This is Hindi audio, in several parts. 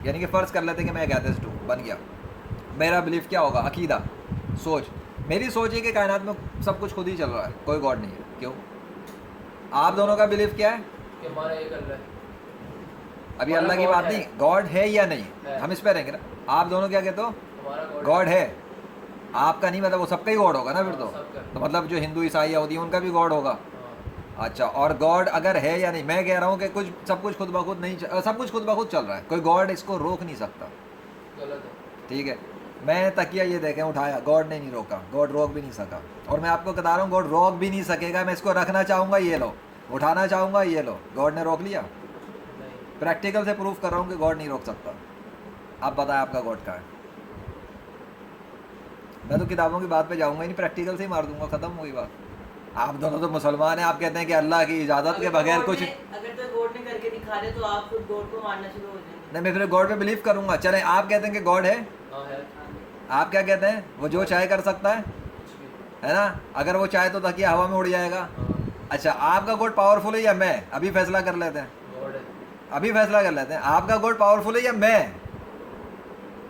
यानी कि फ़र्ज़ कर लेते हैं कि मैं एक एथिस्ट हूँ, बन गया, मेरा बिलीफ क्या होगा, अकीदा, सोच, मेरी सोच है कि कायनात में सब कुछ खुद ही चल रहा है, कोई गॉड नहीं है। क्यों? आप दोनों का बिलीफ क्या है कि हमारा ये कर रहा है? अभी? हमारा अल्लाह की God बात है। नहीं, गॉड है या नहीं है। हम इस पे रहेंगे ना। आप दोनों क्या कहते हो? हमारा गॉड है। आपका नहीं, मतलब वो सबका ही गॉड होगा ना फिर हाँ, सबका। तो मतलब जो हिंदू ईसाई यहूदी हैं उनका भी गॉड होगा। हाँ, अच्छा, और गॉड अगर है या नहीं, मैं कह रहा हूँ कि कुछ सब कुछ खुद ब खुद नहीं सब कुछ खुद ब खुद चल रहा है, कोई गॉड इसको रोक नहीं सकता। गलत है। ठीक है, मैं तकिया ये देखें उठाया, गॉड ने नहीं रोका, गॉड रोक भी नहीं सका, और मैं आपको बता रहा हूँ गॉड रोक भी नहीं सकेगा। मैं इसको रखना चाहूँगा, ये लो, उठाना चाहूँगा, ये लो, गॉड ने रोक लिया? नहीं, प्रैक्टिकल से प्रूफ कर रहा हूँ कि गॉड नहीं रोक सकता। आप बताएं आपका गॉड कहाँ है? मैं तो किताबों की बात पे जाऊँगा ही नहीं, प्रैक्टिकल से ही मार दूंगा, ख़त्म हुई बात। आप दोनों तो मुसलमान हैं, आप कहते हैं कि अल्लाह की इजाज़त के बगैर कुछ अगर तो गॉड ने करके दिखा दे तो आप खुद गॉड को मानना शुरू हो जाएंगे। नहीं, मैं फिर गॉड पे बिलीव करूँगा। चलें, आप कहते हैं कि गॉड है, हाँ है, आप क्या कहते हैं? वो जो चाहे कर सकता है, कुछ भी। है ना? अगर वो चाहे तो तकिया हवा में उड़ जाएगा। हाँ, अच्छा, आपका गॉड पावरफुल है या मैं? अभी फैसला कर लेते हैं, गॉड है। अभी फैसला कर लेते हैं। आपका गॉड पावरफुल है या मैं?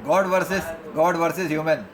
God versus human.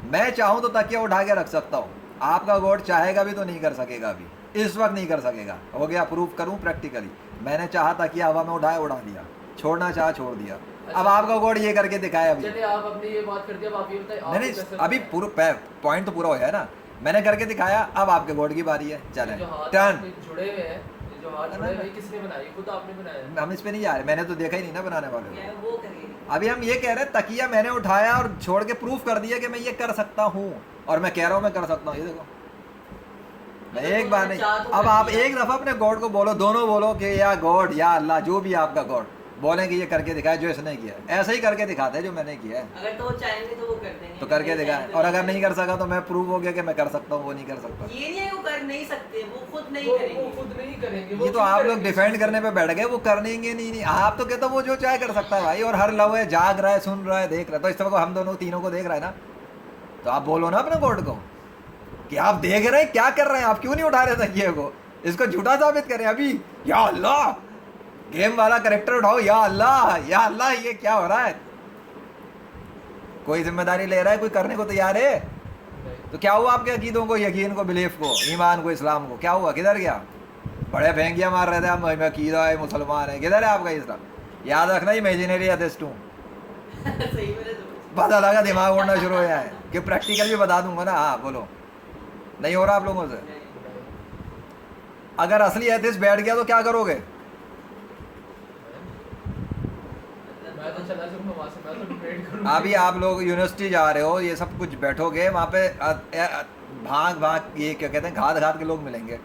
मैं चाहूँ तो तकिया उठा के रख सकता हूँ, आपका गॉड चाहेगा भी तो नहीं कर सकेगा, अभी इस वक्त नहीं कर सकेगा। हो गया, प्रूफ करूँ प्रैक्टिकली। मैंने चाहा तकिया हवा में उठाया, उड़ा दिया, छोड़ना चाहा छोड़ दिया। अब आपका गॉड ये करके दिखाया अभी। चलिए आप अपनी ये बात करते हैं, अब आप ये बताइए नहीं नहीं, अभी पूरा पॉइंट तो पूरा हो है ना, मैंने करके दिखाया, अब आपके गॉड की बारी है। चलें, जो हाथ टर्न। आपके जुड़े हुए हैं, ये जो हाथ जुड़े हुए हैं, किसने बनाए? खुद आपने बनाया? हम इस पे नहीं जा रहे, मैंने तो देखा ही नहीं ना बनाने वाले को। क्या है, वो करेंगे। अभी हम ये कह रहे हैं तकिया मैंने उठाया और छोड़ के प्रूफ कर दिया कि मैं ये कर सकता हूँ, और मैं कह रहा हूँ मैं कर सकता हूँ। ये देखो, मैं एक बार नहीं, अब आप एक दफा अपने गॉड को बोलो, दोनों बोलो कि या गॉड या अल्लाह, जो भी आपका गॉड, बोलें कि ये करके दिखाए जो इसने किया है। ऐसे ही करके दिखाते हैं जो मैंने किया है, अगर तो वो चाहेंगे तो वो कर देंगे, तो करके नहीं दिखाए। चाहेंगे तो और अगर नहीं नहीं कर सका तो मैं प्रूव हो गया कि मैं कर सकता हूँ, वो नहीं कर सकता। ये नहीं है वो कर नहीं सकते, वो खुद नहीं वो करेंगे। खुद नहीं करेंगे। ये वो तो क्यों आप लोग करेंगे? डिफेंड करने पे बैठ गए, वो करेंगे नहीं। आप तो कहते हो वो जो चाहे कर सकता है भाई, और हर लव है, जाग रहा है, सुन रहा है, देख रहा है। तो इस तरह को हम दोनों तीनों को देख रहा है ना, तो आप बोलो ना अपने गॉड को कि आप देख रहे हैं क्या कर रहे हैं, आप क्यों नहीं उठा रहे तकिए को? इसको झूठा साबित करें अभी। या अल्लाह, गेम वाला करेक्टर उठाओ, या अल्लाह या अल्लाह, ये क्या हो रहा है? कोई जिम्मेदारी ले रहा है? कोई करने को तैयार है? नहीं। तो क्या हुआ आपके अकीदों को, यकीन को, बिलीफ को, ईमान को, इस्लाम को? क्या हुआ? किधर गया? बड़े भेंगिया मार रहे थे हम, मैं अकीदा है, मुसलमान है। किधर है आपका इस्लाम? याद रखना, इमेजिनरी एथिस्ट हूँ। सही बोले तो। पता लगा दिमाग उड़ना शुरू हो जाए कि प्रैक्टिकल भी बता दूंगा ना। हाँ बोलो, नहीं हो रहा आप लोगों से? अगर असली एथिस्ट बैठ गया तो क्या करोगे? मैं तो चला जाऊंगा वहां से, मैं तो डिबेट करूंगा। अभी आप लोग यूनिवर्सिटी जा रहे हो, ये सब कुछ बैठोगे वहाँ पे, भाग भाग, ये क्या कहते हैं, घात घात के लोग मिलेंगे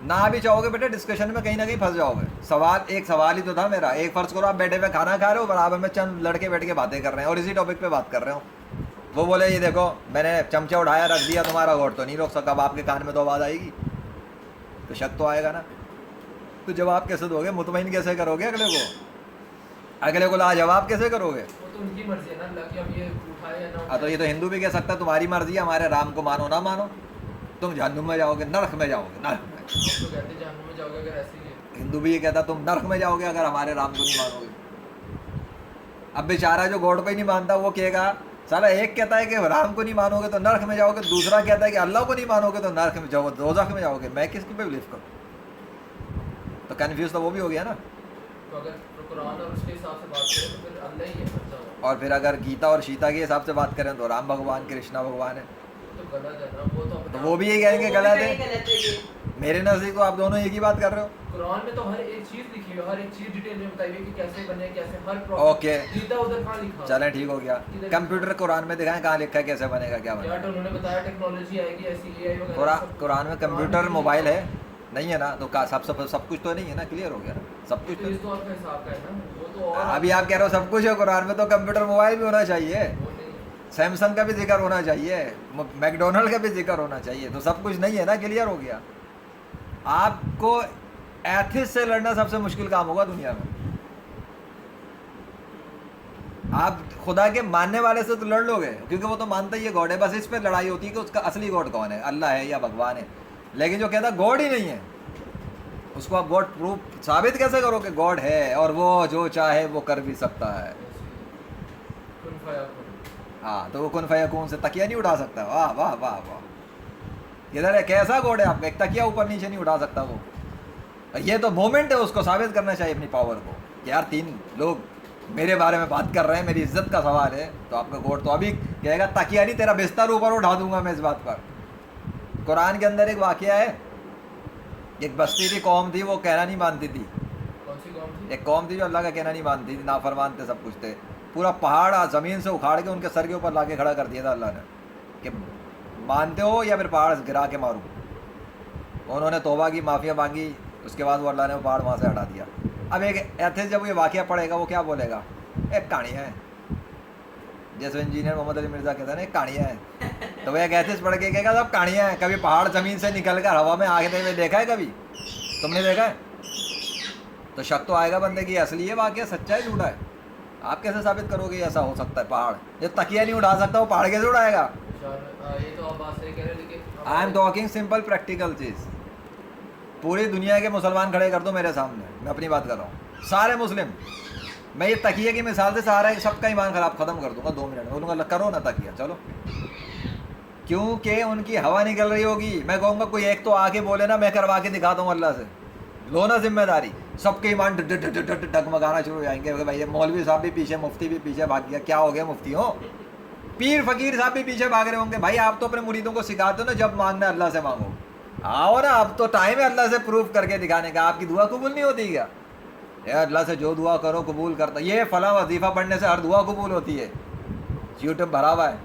ना। भी चाहोगे बेटे डिस्कशन में कहीं ना कहीं फंस जाओगे। एक सवाल ही तो था मेरा। एक फर्ज करो आप बैठे हुए खाना खा रहे हो, बराबर में चंद लड़के बैठ के बातें कर रहे हैं और इसी टॉपिक पे बात कर रहे हो। वो बोले ये देखो मैंने चमचा उठाया रख दिया, तुम्हारा गॉड तो नहीं रोक सका। अब आपके कान में तो आवाज़ आएगी, तो शक तो आएगा ना। तो जवाब कैसे दोगे? मुतमईन कैसे करोगे अगले को? अगले को लाजवाब कैसे करोगे? वो तो उनकी मर्जी है ना अल्लाह की, अब ये उठाए या ना हाँ, तो ये तो हिंदू भी कह सकता है तुम्हारी मर्जी है, हमारे राम को मानो ना मानो, तुम जहन्नुम में जाओगे, नरक में जाओगे, नरक में। हम तो कहते हैं जहन्नुम में जाओगे अगर ऐसे ही है। हिंदू भी ये कहता तुम नरक में जाओगे अगर हमारे राम को नहीं मानोगे। अब बेचारा जो गॉड को ही नहीं मानता वो कहेगा, साला एक कहता है कि राम को नहीं मानोगे तो नरक में जाओगे, दूसरा कहता है कि अल्लाह को नहीं मानोगे तो नरक में जाओगे, दोज़ख में जाओगे। मैं किसके पे बिलीव करूँ? तो कन्फ्यूज तो वो भी हो गया ना। तो अगर कुरान और उसके हिसाब से बात करें तो फिर अल्लाह ही है बच्चा हुआ। और फिर अगर गीता और सीता के हिसाब से बात करें तो राम भगवान, कृष्णा भगवान है। तो गलत है ना, वो तो तो वो भी यही कहेंगे गलत है। गलत है ये। मेरे नज़दीक तो आप दोनों एक ही बात कर रहे हो। कुरान में तो हर एक चीज लिखी है, हर एक चीज डिटेल में बताई हुई है कि कैसे बने, कैसे हर ओके। गीता उधर कहाँ लिखा? चलें ठीक हो गया। कंप्यूटर कुरान में दिखाएं कहाँ लिखा है कैसे बनेगा, क्या या बनेगा? तो उन्होंने बताया टेक्नोलॉजी आएगी ऐसी एआई वगैरह कुरान में कंप्यूटर मोबाइल है नहीं है ना, तो सब कुछ तो नहीं है ना, क्लियर हो गया ना, सब कुछ तो इस तो। दौर के हिसाब का है ना वो तो। और अभी आप कह रहे हो सब कुछ है कुरान में, तो कंप्यूटर मोबाइल भी होना चाहिए, वो नहीं है। सैमसंग का भी जिक्र होना चाहिए, मैकडोनल्ड का भी जिक्र होना चाहिए, तो सब कुछ नहीं है ना, क्लियर हो गया। आपको एथिस्ट से लड़ना सबसे मुश्किल काम होगा दुनिया में। आप खुदा के मानने वाले से तो लड़ लोगे क्योंकि वो तो मानता ही है गॉड है, बस इस पे लड़ाई होती है कि उसका असली गॉड कौन है, अल्लाह है या भगवान है। लेकिन जो कहता गॉड ही नहीं है उसको आप गॉड प्रूफ साबित कैसे करो कि गॉड है और वो जो चाहे वो कर भी सकता है? कुन फयाकुन। हाँ, तो वो कुन फयाकून से तकिया नहीं उठा सकता? वाह वाह वाह वाह, इधर है कैसा गॉड है आपका, एक तकिया ऊपर नीचे नहीं उठा सकता वो। ये तो मोमेंट है, उसको साबित करना चाहिए अपनी पावर को कि यार 3 लोग मेरे बारे में बात कर रहे हैं, मेरी इज्जत का सवाल है, तो आपका गॉड तो अभी कहेगा तकिया नहीं तेरा बिस्तर ऊपर उठा दूंगा मैं इस बात पर। कुरान के अंदर एक वाकया है, एक बस्ती थी, कौम थी, वो कहना नहीं मानती थी। कौन सी कौम थी? एक कौम थी जो अल्लाह का कहना नहीं मानती थी, नाफरमान थे, सब कुछ थे। पूरा पहाड़ ज़मीन से उखाड़ के उनके सर के ऊपर लाके खड़ा कर दिया था अल्लाह ने कि मानते हो या फिर पहाड़ गिरा के मारूं। उन्होंने तौबा की, माफ़िया मांगी, उसके बाद वो अल्लाह ने वो पहाड़ वहाँ से हटा दिया। अब एक एथिस्ट जब ये वाकया पढ़ेगा वो क्या बोलेगा? एक कहानियाँ है, जैसे इंजीनियर मोहम्मद अली मिर्ज़ा कहता है ना, एक कहानियाँ है। तो वह एक एथिस्ट पढ़ के कहेगा सब कहानियाँ हैं, कभी पहाड़ ज़मीन से निकल कर हवा में आगे हुए देखा है कभी? तुमने देखा है? तो शक तो आएगा बंदे की असली है वाकया, सच्चा है झूठा है। आप कैसे साबित करोगे ऐसा हो सकता है? पहाड़ जो तकिया नहीं उठा सकता वो पहाड़ कैसे उठाएगा? ये तो आप बात सही कह रहे हैं, लेकिन I am talking simple practical चीज़। पूरी दुनिया के मुसलमान खड़े कर दो मेरे सामने, मैं अपनी बात कर रहा हूँ, सारे मुस्लिम, मैं ये तकिए की मिसाल से सारा सबका ईमान खराब ख़त्म कर दूंगा 2 मिनट में। बोलूँगा करो ना तकिया, चलो, क्योंकि उनकी हवा निकल रही होगी। मैं कहूँगा कोई एक तो आके बोले ना, मैं करवा के दिखाता हूँ अल्लाह से, लो ना जिम्मेदारी। सबके ईमान डगमगाना शुरू हो जाएंगे, भाई ये मौलवी साहब भी पीछे, मुफ्ती भी पीछे भाग गया, क्या हो गया मुफ्ती हो? पीर फकीर साहब भी पीछे भाग रहे होंगे। भाई आप तो अपने मुरीदों को सिखाते हो ना, जब मांगना है अल्लाह से मांगो। आओ ना, अब तो टाइम है अल्लाह से प्रूफ करके दिखाने का। आपकी दुआ कबूल नहीं होती क्या? यार अल्लाह से जो दुआ करो कबूल करता। ये फला वजीफ़ा पढ़ने से हर दुआ कबूल होती है, यूट्यूब भरा हुआ है।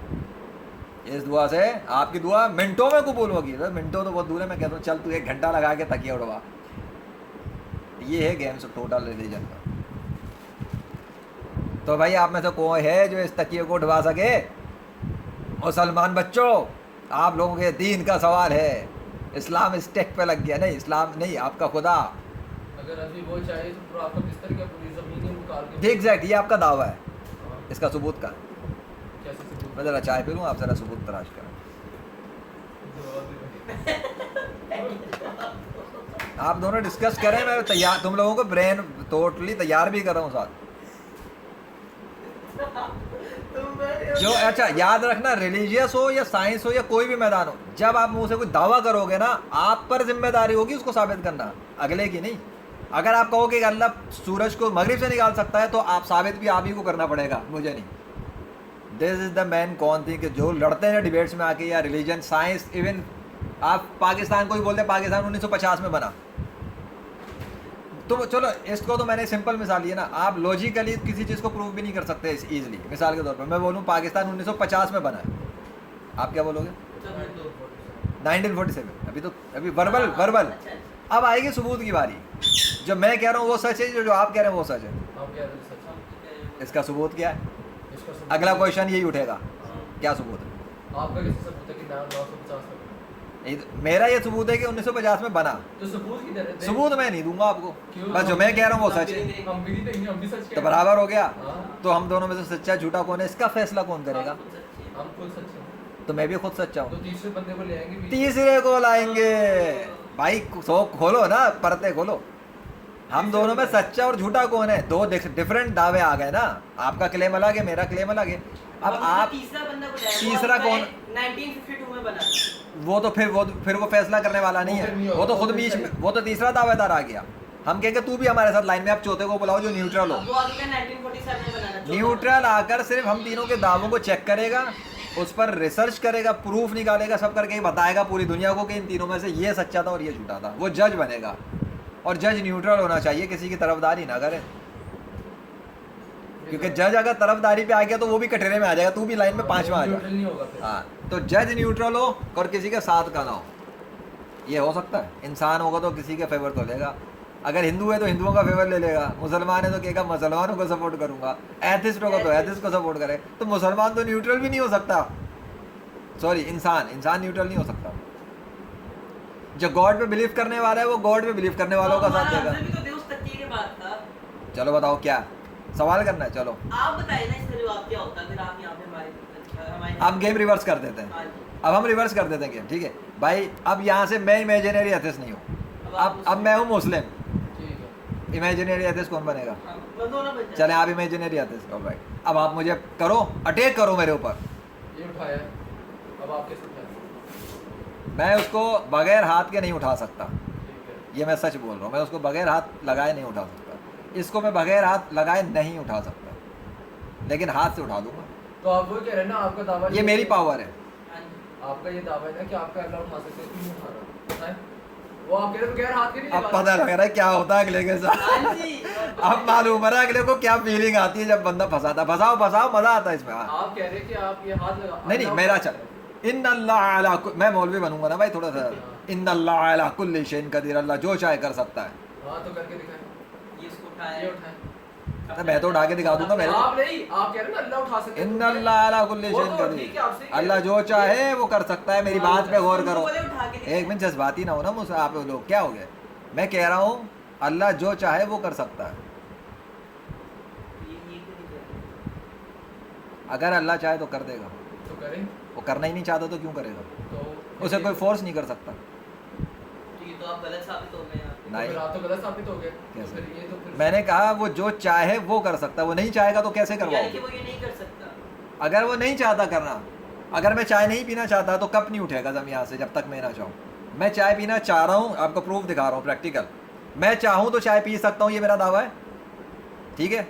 इस दुआ से आपकी दुआ मिनटों में कबूल होगी। तो मिनटों तो बहुत दूर है, मैं कहता हूँ चल तू 1 घंटा लगा के तकिया उड़वा। ये है गेम्स टोटल रिलीजन का। तो भाई आप में से कोई है जो इस तकिए को उठवा सके? मुसलमान बच्चों, आप लोगों के दीन का सवाल है। इस्लाम स्टेक पे लग गया। नहीं, इस्लाम नहीं, आपका खुदा। अगर अभी वो चाहे तो आपका बिस्तर क्या पूरी जमीन ही निकाल के एग्जैक्ट, ये आपका दावा है, हाँ, इसका सबूत का। कैसे सबूत? मैं ज़रा चाय पी लूँ, आप ज़रा सबूत तलाश करें। आप दोनों डिस्कस करें, मैं तैयार, तुम लोगों को ब्रेन टोटली तैयार भी कर रहा हूँ साथ। जो अच्छा याद रखना, रिलीजियस हो या साइंस हो या कोई भी मैदान हो, जब आप मुंह से कोई दावा करोगे ना, आप पर जिम्मेदारी होगी उसको साबित करना, अगले की नहीं। अगर आप कहोगे कि अल्लाह सूरज को मगरिब से निकाल सकता है, तो आप साबित भी आप ही को करना पड़ेगा, मुझे नहीं। दिस इज द मैन कौन थी कि जो लड़ते हैं डिबेट्स में आके, या रिलीजन, साइंस, इवन आप पाकिस्तान को ही बोलते हैं पाकिस्तान 1950 में बना। तो चलो इसको तो मैंने सिंपल मिसाल ली है ना, आप लॉजिकली किसी चीज़ को प्रूव भी नहीं कर सकते इजीली। मिसाल के तौर पर मैं बोलूँ पाकिस्तान 1950 में बना है, आप क्या बोलोगे? 1947। अभी वर्बल। अब आएगी सबूत की बारी। जो मैं कह रहा हूँ वो सच है, जो आप कह रहे हैं वो सच है। आप क्या रहे सच? इसका सबूत क्या है? इसका सबूत? अगला क्वेश्चन यही उठेगा, क्या सबूत है? आपका कैसे सबूत है कि 950 तक? मेरा ये सबूत है कि 1950 में बना। तो सबूत किधर है? सबूत मैं नहीं दूंगा आपको, क्यों? बस जो मैं कह रहा हूँ वो सच है। हम भी नहीं देंगे, हम भी सच तो बराबर हो गया। हाँ। तो हम दोनों में से सच्चा झूठा कौन है, इसका फैसला कौन करेगा? हम खुद सच हैं। तो मैं भी खुद सच्चा तो हूँ। तीसरे बंदे को ले आएंगे बीच में। तीसरे को लाएंगे भाई, खोलो ना, परते खोलो। हम दोनों में सच्चा और झूठा कौन है? 2 डिफरेंट दावे आ गए ना, आपका क्लेम अलग है, मेरा क्लेम अलग है। अब आप तीसरा बंदा को लाया, तीसरा कौन? 1952 में बना। वो तो फिर वो फैसला करने वाला नहीं है, वो तो खुद बीच में, वो तो तीसरा दावेदार आ गया। हम कहेंगे तू भी हमारे साथ लाइन में, आप चौथे को बुलाओ जो न्यूट्रल हो। वो आगे 1947 में बनाना। न्यूट्रल आकर सिर्फ हम तीनों के दावों को चेक करेगा, उस पर रिसर्च करेगा, प्रूफ निकालेगा, सब करके बताएगा पूरी दुनिया को कि इन तीनों में से ये सच्चा था और ये झूठा था। वो जज बनेगा, और जज न्यूट्रल होना चाहिए, किसी की तरफदारी ना करे, क्योंकि जज अगर तरफदारी पे आ गया तो वो भी कटरे में आ जाएगा, तू भी लाइन में 5वां आ न्यूट्रल जाए। नहीं होगा फिर। हाँ, तो जज न्यूट्रल हो और किसी के साथ का ना हो, ये हो सकता है। इंसान होगा तो किसी के फेवर तो लेगा, अगर हिंदू है तो हिंदुओं का फेवर ले लेगा, मुसलमान है तो कहेगा मुसलमानों को सपोर्ट करूंगा, एथिस्ट होगा तो एथिस्ट को सपोर्ट करे। तो मुसलमान तो न्यूट्रल भी नहीं हो सकता, सॉरी इंसान न्यूट्रल नहीं हो सकता। जो गॉड पे बिलीव करने वाला है वो गॉड पे बिलीव करने वालों का साथ देगा। भी तो दे उस तकिए के बाद था। चलो बताओ क्या सवाल करना है? चलो आप बताइए ना इसका जवाब क्या होता है, फिर आप यहाँ पे हमारे हम गेम रिवर्स कर देते हैं। हाँ जी। अब हम रिवर्स कर देते हैं गेम, ठीक है भाई। अब यहाँ से मैं इमेजिनरी एथिस्ट नहीं हूँ, अब अब मैं हूँ मुस्लिम, ठीक है। इमेजिनरी एथिस्ट कौन बनेगा? बंदो ना बन जाए। चले आप इमेजिनरी एथिस्ट, ऑलराइट। अब आप मुझे करो, अटैक करो मेरे ऊपर, ये उठाया, अब आप कैसे उठाए? मैं उसको बगैर हाथ के नहीं उठा सकता, ठीक है। ये मैं सच बोल रहा हूँ। मैं उसको बगैर हाथ लगाए नहीं उठा सकता, इसको मैं बगैर हाथ लगाए नहीं उठा सकता, लेकिन हाथ से उठा दूंगा। तो आप वो कह रहे हैं ना, आपका दावा ये मेरी पावर है। हाँ जी। आपका ये दावा है ना कि आपका अल्लाह उठा सकते हैं, क्यों नहीं उठा रहा? बताएं। वो आप कह रहे हो बगैर हाथ के नहीं अब लगा पता लग रहा है क्या होता है अगले के साथ। हाँ जी। अब मालूम है अगले को क्या फीलिंग आती है जब बंदा फंसाता। फंसाओ फंसाओ, मजा आता है इसमें। हाँ। आप कह रहे हैं कि आप ये हाथ लगा, नहीं नहीं, अल्लाह मेरा उठा चल सकता है। इन अल्लाह, मैं मौलवी बनूंगा ना भाई थोड़ा सा। इन अल्लाह कुल्ली शैइन कदीर, अल्लाह जो चाहे कर सकता है। हाँ तो करके दिखाएं। ये इसको उठाया। ये उठाएं। तो मैं तो उठा के दिखा दूंगा। मेरे आप नहीं, आप कह रहे हैं ना अल्लाह उठा सकते हैं, इन तो करें। अल्लाह कुल्ली वो शैइन तो कदीर, ठीक है, आपसे कह अल्लाह रहे जो हैं। चाहे वो कर सकता है। मेरी बात पे गौर करो। बोले उठा के दिखाया। एक मिनट जज्बाती ना हो ना मुझसे आप लोग, क्या हो गया? मैं कह रहा हूँ अल्लाह जो चाहे वो कर सकता है। ये क्यों नहीं कर रहे? अगर अल्लाह चाहे तो कर देगा, तो करें। वो करना ही नहीं चाहता तो क्यों करेगा? तो उसे कोई फोर्स नहीं कर सकता। तो ये तो आप गलत साबित हो गए यहाँ पे। नहीं। फिर आप तो गलत साबित हो गए। तो कैसे? फिर ये तो फिर मैंने कहा वो जो चाहे वो कर सकता है, वो नहीं चाहेगा तो कैसे यानी कि करवाओगे? वो ये नहीं कर सकता। अगर वो नहीं चाहता करना, अगर मैं चाय नहीं पीना चाहता तो कप नहीं उठेगा जब यहाँ से, जब तक मैं ना चाहूँ। मैं चाय पीना चाह रहा हूँ, आपको प्रूफ दिखा रहा हूँ प्रैक्टिकल। मैं चाहूँ तो चाय पी सकता हूँ, ये मेरा दावा है, ठीक है।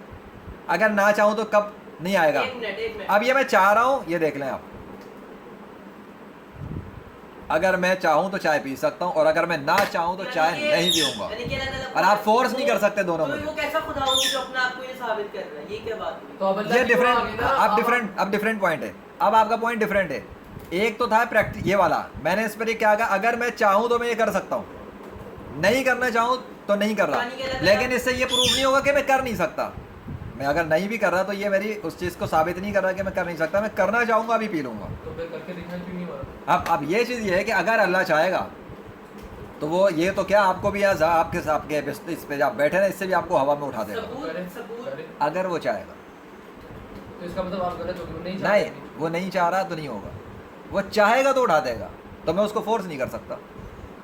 अगर ना चाहूँ तो कप नहीं आएगा। एक मिनट। अब ये मैं चाह रहा हूँ, ये देख लें आप। अगर मैं चाहूँ तो चाय पी सकता हूँ, और अगर मैं ना चाहूँ तो चाय नहीं पीऊंगा। यानी कि अल्लाह और आप फोर्स नहीं कर सकते दोनों में। तो वो कैसा खुदा हो जो अपने आप को ये साबित कर रहा है? ये क्या बात हुई? तो अब अल्लाह ये की दुआ आ गई डिफरेंट, ना, अब डिफरेंट पॉइंट है। अब आपका पॉइंट डिफरेंट है। एक तो था प्रैक्टिस ये वाला, मैंने इस पर ये क्या कहा, अगर मैं चाहूँ तो मैं ये कर सकता हूँ, नहीं करना चाहूँ तो नहीं कर रहा। लेकिन इससे ये प्रूव नहीं होगा कि मैं कर नहीं सकता। मैं अगर नहीं भी कर रहा तो ये मेरी उस चीज़ को साबित नहीं कर रहा कि मैं कर नहीं सकता। मैं करना चाहूँगा, अभी पी लूँगा। तो फिर करके दिखाएं, क्यों नहीं हो रहा? अब ये चीज़ ये है कि अगर अल्लाह चाहेगा तो वो ये तो क्या आपको भी यहाँ आपके इस पे आप बैठे ना, इससे भी आपको हवा में उठा देगा सबूत करें। अगर वो चाहेगा। तो इसका मतलब आप गलत हो गए, वो नहीं नहीं, चाहते। वो नहीं चाह रहा तो नहीं होगा। वो चाहेगा तो उठा देगा, तो मैं उसको फोर्स नहीं कर सकता,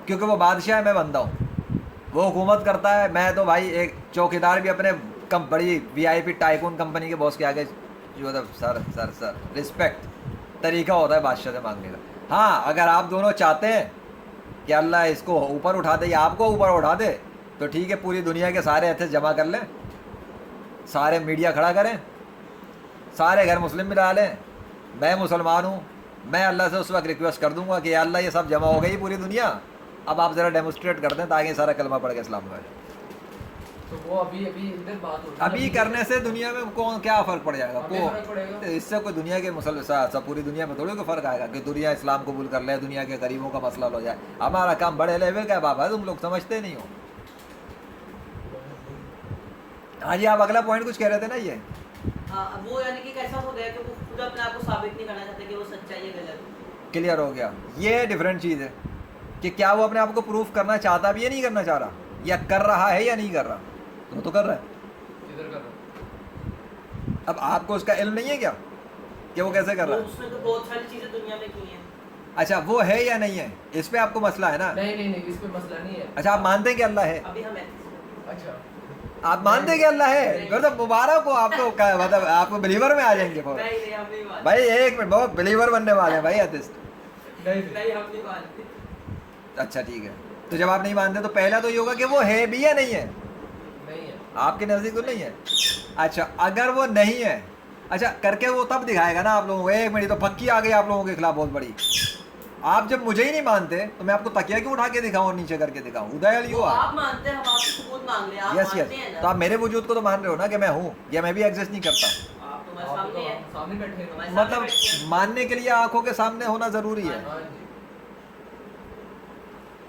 क्योंकि वो बादशाह है, मैं बंदा हूँ। वो हुकूमत करता है, मैं तो भाई एक चौकीदार भी अपने बड़ी VIP टाइकून कंपनी के बॉस के आगे जो मतलब सर रिस्पेक्ट तरीका होता है बादशाह से मांगने का। हाँ, अगर आप दोनों चाहते हैं कि अल्लाह इसको ऊपर उठा दे या आपको ऊपर उठा दे तो ठीक है, पूरी दुनिया के सारे एथिस्ट जमा कर लें, सारे मीडिया खड़ा करें, सारे घर मुस्लिम मिला लें, मैं मुसलमान हूँ, मैं अल्लाह से उस वक्त रिक्वेस्ट कर दूंगा कि अल्लाह ये सब जमा हो गई पूरी दुनिया, अब आप ज़रा डेमोस्ट्रेट कर दें ताकि सारा कलमा पढ़ के इस्लाम में आ जाए। तो वो अभी इधर बात हो रही है। अभी करने से दुनिया में कौन क्या फ़र्क पड़ जाएगा? हमें फर्क पड़ेगा। को इससे कोई दुनिया के सब पूरी दुनिया में थोड़ी कोई फ़र्क आएगा कि दुनिया इस्लाम कबूल कर ले, दुनिया के गरीबों का मसला हो जाए। हमारा काम बड़े लेवल का है बाबा, तुम लोग समझते नहीं हो। हाँ जी, आप अगला पॉइंट कुछ कह रहे थे ना ये। हाँ, वो यानी कि कैसा हो गया कि वो खुद अपने आप को साबित नहीं करना चाहते कि वो सच्चा है या गलत। क्लियर हो गया। ये डिफरेंट चीज़ है कि क्या वो अपने आप को प्रूफ करना चाहता भी है, नहीं करना चाह रहा, या कर रहा है या नहीं कर रहा। तो वो तो कर रहा है। इधर कर रहा। अब आपको उसका इल्म नहीं है क्या कि वो कैसे कर रहा है? उसने तो बहुत सारी चीजें दुनिया में की हैं। अच्छा, वो है या नहीं है, इस पे आपको मसला है ना? नहीं, इस पे मसला नहीं है। अच्छा, आप मानते हैं कि अल्लाह है? अभी हम atheist हैं। अच्छा, आप मानते हैं कि अल्लाह है? मतलब मुबारक हो आपको, मतलब आपको बिलीवर में आ जाएंगे फौरन। नहीं, हम नहीं मानते। भाई एक मिनट, बहुत बिलीवर बनने वाले हैं भाई एथिस्ट। नहीं, हम नहीं मानते। अच्छा ठीक है, तो जब आप नहीं मानते तो पहला तो ये होगा कि वो है भी या नहीं है? नहीं है। आपके नज़दीक तो नहीं है। अच्छा, अगर वो नहीं है, अच्छा करके वो तब दिखाएगा ना आप लोगों को। एक मिनट, तो पक्की आ गई आप लोगों के खिलाफ बहुत बड़ी। आप जब मुझे ही नहीं मानते तो मैं आपको तकिया क्यों उठा के दिखाऊं और नीचे करके दिखाऊं? उदय अली वो हुआ। आप मानते हैं, हम आपसे सबूत मांग रहे हैं। आप यस मानते हैं तो ना? आप मेरे वजूद को तो मान रहे हो ना कि मैं हूँ, या मैं भी एग्जिस्ट नहीं करता। आप तो हमारे आप सामने तो हैं। सामने बैठे हैं। हमारे सामने मतलब बैठे हैं। मानने के लिए आंखों के सामने होना ज़रूरी है। हाँ जी।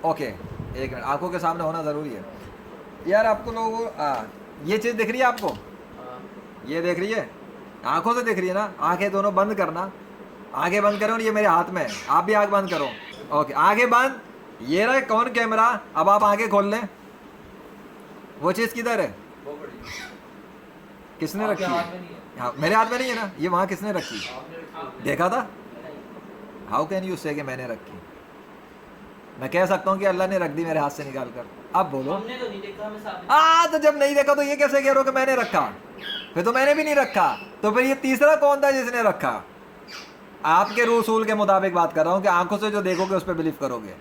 ओके, एक मिनट, आंखों के सामने होना ज़रूरी है। यार आपको लोग ये चीज़ दिख रही है आपको? हाँ। ये देख रही है, आंखों से दिख रही है ना? आंखें दोनों बंद करना, आंखें बंद करो, ये मेरे हाथ में है, आप भी आंख बंद करो। ओके, आंखें बंद। ये रहा कौन कैमरा, अब आप आंखें खोल लें। वो चीज़ किधर है? वो बड़ी। किसने आपके रखी हाथ है? में नहीं है। हाँ, मेरे हाथ में नहीं है ना, ये वहाँ किसने रखी? आपने रखी है। देखा था? नहीं। हाउ कैन यू से कि मैंने रखी? मैं कह सकता हूँ कि अल्लाह ने रख दी मेरे हाथ से निकाल कर। अब बोलो। हमने तो नहीं देखा, हमें साबित तो जब नहीं देखा तो ये कैसे कह रहे हो कि मैंने रखा? फिर तो मैंने भी नहीं रखा, तो फिर ये तीसरा कौन था जिसने रखा? आपके रूसूल के मुताबिक बात कर रहा हूँ कि आंखों से जो देखोगे उस पर बिलीव करोगे।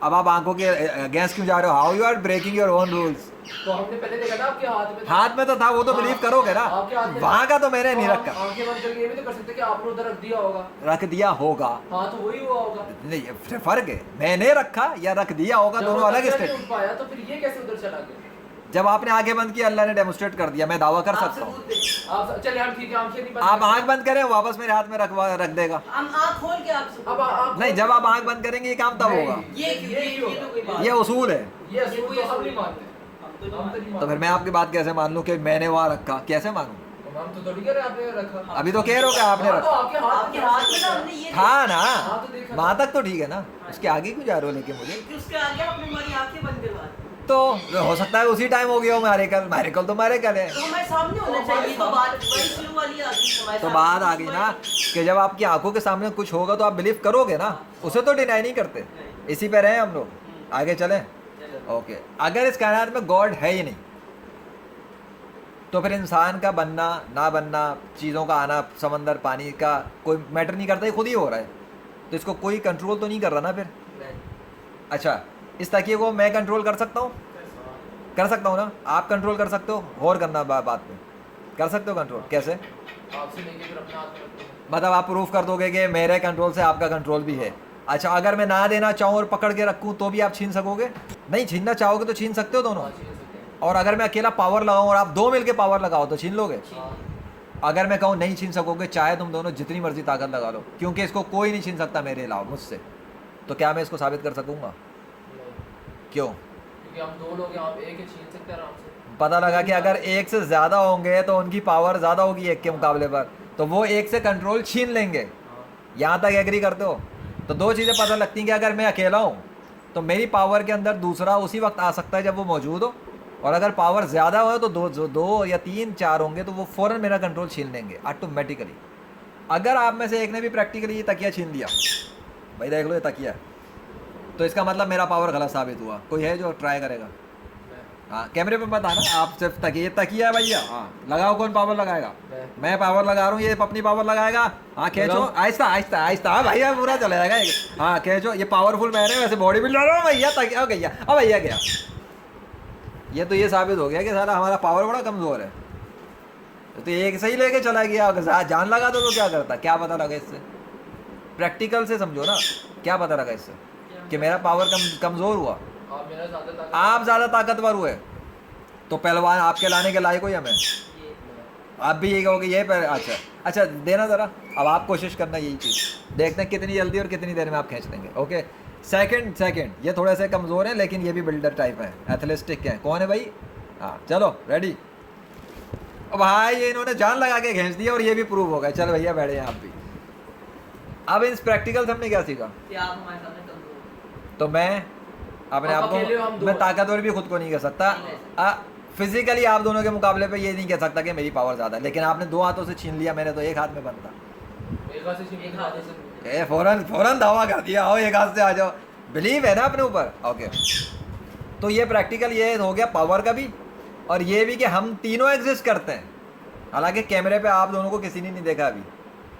अब आप आंखों के अगेंस्ट क्यों जा रहे हो? How you are breaking your own rules. तो हमने पहले देखा था आपके हाथ में था। हाथ में तो था, वो तो हाँ, बिलीव करोगे ना। आपके हाथ में वहां था। का तो मैंने नहीं हम रखा। आंखें बंद करके ये भी तो कर सकते कि आपने उधर रख दिया होगा। रख दिया होगा, हाँ तो वही हुआ होगा। नहीं ये फर्क है, मैंने रखा या रख दिया होगा, जब दोनों वो अलग तकिया स्टेट। नहीं उठ पाया तो फिर ये कैसे उधर चला गया? जब आपने आंखें बंद की, अल्लाह ने डेमोस्ट्रेट कर दिया, मैं दावा कर आप सकता हूँ। सबूत दे। आप चलिए हम ठीक है, आंखें नहीं बंद आप करते। आंख बंद करें, वापस मेरे हाथ में रख देगा। हम आँख खोल के आप सबूत अब दे। आप नहीं, जब आप आंख बंद करेंगे ये काम तब नहीं, होगा। ये क्यों? ये तो कोई बात ये उसूल है। ये असूल तो हम नहीं मानते। हम तो नहीं हम तो मानते। नहीं तो फिर मानते। मैं आपकी बात कैसे मान लूं कि मैंने वहां रखा? कैसे मानूं? तो हम तो थोड़ी कह रहे आपने रखा। अभी तो कह रहे हो कि आपने हाँ, तो रखा आपके आपके हाथ में ना हमने ये था ना, हाँ, तो देखा वहां था। तक तो ठीक है ना, उसके आगे क्यों जा रहे हो लेके मुझे? देखा। उसके आगे आपने हमारी आंखें बंद करवा दी। तो हो सकता है उसी टाइम हो गया हो मारे कल तो मारे कल है। तो हमारे सामने होना चाहिए। तो बात वही शुरू वाली आ गई हमारे तो सामने। बात आ गई ना कि जब आपकी आंखों के सामने कुछ होगा तो आप बिलीव करोगे ना, उसे तो डिनाई नहीं करते। इसी पे रहे हम लोग, आगे चलें। ओके, अगर इस कायनात में गॉड है ही नहीं तो फिर इंसान का बनना ना बनना, चीज़ों का आना, समंदर पानी का कोई मैटर नहीं करता, ये खुद ही हो रहा है। तो इसको कोई कंट्रोल तो नहीं कर रहा ना फिर। अच्छा, इस तकिए को मैं कंट्रोल कर सकता हूँ? कर सकता हूँ ना। आप कंट्रोल कर सकते हो? गौर करना बात पे, कर सकते हो कंट्रोल? कैसे? आपसे लेके फिर अपने हाथ में रखते हैं। मतलब आप प्रूफ कर दोगे कि मेरे कंट्रोल से आपका कंट्रोल भी है। अच्छा, अगर मैं ना देना चाहूँ और पकड़ के रखूँ तो भी आप छीन सकोगे? नहीं, छीनना चाहोगे तो छीन सकते हो दोनों। हाँ, छीन सकते हैं। और अगर मैं अकेला पावर लगाऊँ और आप दो मिलके पावर लगाओ तो छीन लोगे? हाँ। अगर मैं कहूँ नहीं छीन सकोगे, चाहे तुम दोनों जितनी मर्जी ताकत लगा लो, क्योंकि इसको कोई नहीं छीन सकता मेरे अलावा मुझसे, तो क्या मैं इसको साबित कर सकूँगा? नहीं, क्यों? क्योंकि हम दो लोग हैं, आप एक ही छीन सकते हैं आराम से। पता लगा कि अगर एक से ज़्यादा होंगे तो उनकी पावर ज़्यादा होगी एक के मुकाबले पर, तो वो एक से कंट्रोल छीन लेंगे। हाँ। यहाँ तक एग्री करते हो? तो दो चीज़ें पता लगती हैं कि अगर मैं अकेला हूँ तो मेरी पावर के अंदर दूसरा उसी वक्त आ सकता है जब वो मौजूद हो, और अगर पावर ज़्यादा हो तो दो या तीन चार होंगे तो वो फ़ौरन मेरा कंट्रोल छीन लेंगे ऑटोमेटिकली। अगर आप में से एक ने भी प्रैक्टिकली ये तकिया छीन लिया, भाई देख लो ये तकिया, तो इसका मतलब मेरा पावर गलत साबित हुआ। कोई है जो ट्राई करेगा? हाँ, कैमरे पे बता ना, आप सिर्फ तकिया है भैया। हाँ, लगाओ, कौन पावर लगाएगा? मैं पावर लगा रहा हूँ, ये अपनी पावर लगाएगा। हाँ, खींचो, आहिस्ता आहिस्ता आहिस्ता। हाँ भैया, पूरा चला जाएगा। हाँ खींचो, ये पावरफुल मैन है, वैसे बॉडी बिल्डर हो भैया। तकिया भैया, अब भैया गया। ये तो ये साबित हो गया कि सारा हमारा पावर बड़ा कमज़ोर है। तो एक सही लेके चला गया, अगर जान लगा तो क्या करता? क्या पता लगा इससे? प्रैक्टिकल से समझो ना, क्या पता लगा इससे कि मेरा पावर कमज़ोर हुआ? आप मेरा ज़्यादा ताकत। आप ज़्यादा ताकतवर हुए तो पहलवान आपके लाने के लायक हो या मैं? ये आप भी यही कहोगे ये पर? अच्छा अच्छा, देना ज़रा। अब आप कोशिश करना यही चीज़, देखते हैं कितनी जल्दी और कितनी देर में आप खींच लेंगे। ओके, सेकंड ये थोड़े से कमज़ोर हैं लेकिन ये भी बिल्डर टाइप हैं, एथलेटिक हैं। कौन है भाई? हाँ चलो रेडी। अब भाई ये इन्होंने जान लगा के खींच दिया और ये भी प्रूव हो गया। चलो भैया बैठे हैं आप भी। अब इस प्रैक्टिकल से हमने क्या सीखा? कि आप हमारे सामने कमजोर हो। तो मैं अपने आप आप अकेले हो, हम को, दो मैं हैं। ताकतवर भी खुद को नहीं कह सकता। नहीं कह फिजिकली आप दोनों के मुकाबले पे ये नहीं कह सकता कि मेरी पावर ज़्यादा है, लेकिन आपने दो हाथों से छीन लिया, मैंने तो एक हाथ में बंद था। एक हाथ से छीन एक के हाथ हाथ से। से। ए फौरन दावा कर दिया, आओ एक हाथ से आ जाओ। बिलीव है ना अपने ऊपर। ओके, तो ये प्रैक्टिकल ये हो गया पावर का भी, और ये भी कि हम तीनों एग्जिस्ट करते हैं। हालांकि कैमरे पे आप दोनों को किसी ने नहीं देखा अभी,